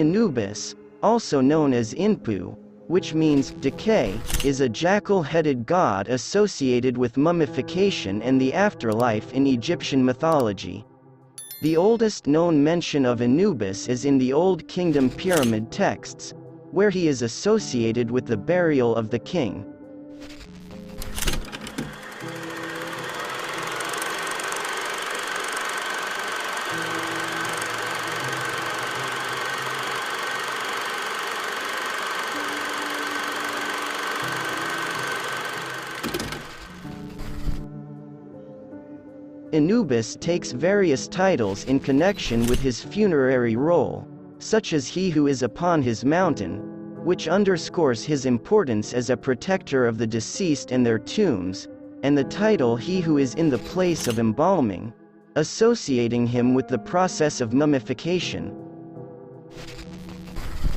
Anubis, also known as Inpu, which means decay, is a jackal-headed god associated with mummification and the afterlife in Egyptian mythology. The oldest known mention of Anubis is in the Old Kingdom pyramid texts, where he is associated with the burial of the king. Anubis takes various titles in connection with his funerary role, such as He Who Is Upon His Mountain, which underscores his importance as a protector of the deceased and their tombs, and the title He Who Is in the Place-of-Embalming, associating him with the process of mummification.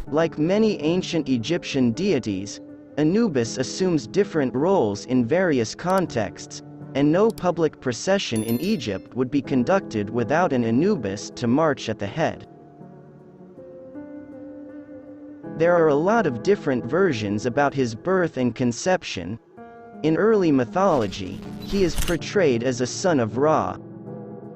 Like many ancient Egyptian deities, Anubis assumes different roles in various contexts, and no public procession in Egypt would be conducted without an Anubis to march at the head. There are a lot of different versions about his birth and conception. In early mythology, he is portrayed as a son of Ra.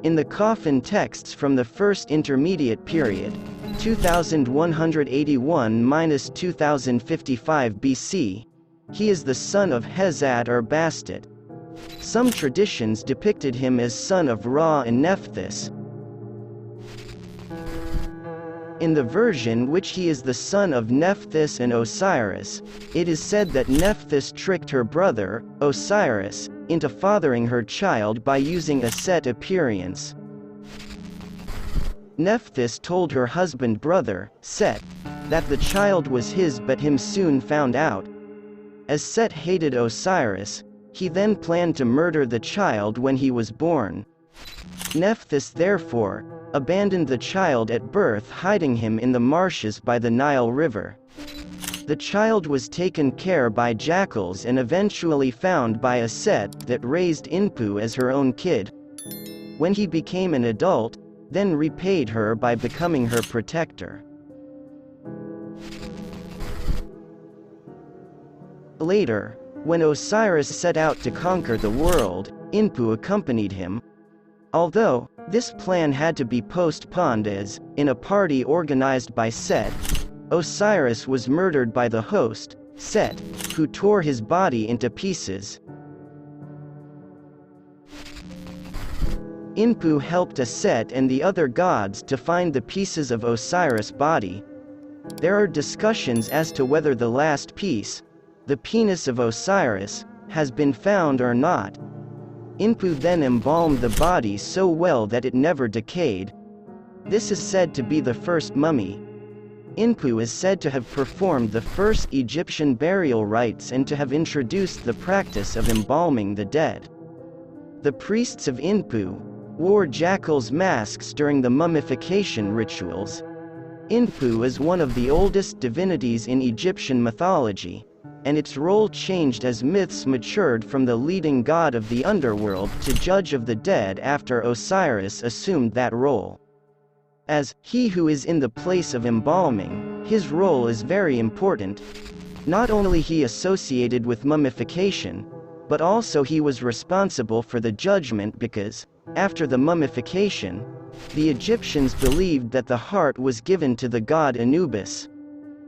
In the coffin texts from the First Intermediate Period, 2181–2055 BC, he is the son of Hezat or Bastet. Some traditions depicted him as son of Ra and Nephthys. In the version which he is the son of Nephthys and Osiris, it is said that Nephthys tricked her brother, Osiris, into fathering her child by using a Set appearance. Nephthys told her husband-brother, Set, that the child was his, but him soon found out. As Set hated Osiris, he then planned to murder the child when he was born. Nephthys therefore abandoned the child at birth, hiding him in the marshes by the Nile River. The child was taken care by jackals and eventually found by a Set that raised Inpu as her own kid. When he became an adult, then repaid her by becoming her protector. Later, when Osiris set out to conquer the world, Inpu accompanied him. Although this plan had to be postponed as, in a party organized by Set, Osiris was murdered by the host, Set, who tore his body into pieces. Inpu helped Set and the other gods to find the pieces of Osiris' body. There are discussions as to whether the last piece, the penis of Osiris, has been found or not. Inpu then embalmed the body so well that it never decayed. This is said to be the first mummy. Inpu is said to have performed the first Egyptian burial rites and to have introduced the practice of embalming the dead. The priests of Inpu wore jackals' masks during the mummification rituals. Inpu is one of the oldest divinities in Egyptian mythology, and its role changed as myths matured from the leading god of the underworld to judge of the dead after Osiris assumed that role. As He Who Is in the Place-of-Embalming, his role is very important. Not only he associated with mummification, but also he was responsible for the judgment because, after the mummification, the Egyptians believed that the heart was given to the god Anubis.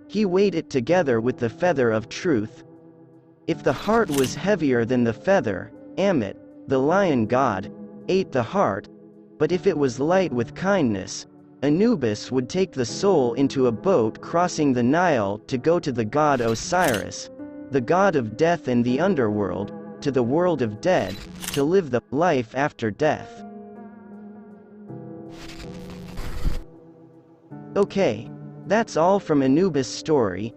He weighed it together with the feather of truth. If the heart was heavier than the feather, Ammit, the lion god, ate the heart, but if it was light with kindness, Anubis would take the soul into a boat crossing the Nile to go to the god Osiris, the god of death and the underworld, to the world of dead, to live the life after death. Okay. That's all from Anubis' story.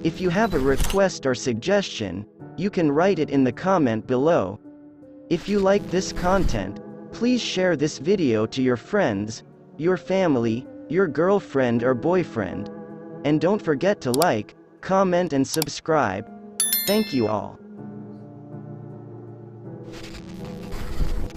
If you have a request or suggestion, you can write it in the comment below. If you like this content, please share this video to your friends, your family, your girlfriend or boyfriend. And don't forget to like, comment and subscribe. Thank you all.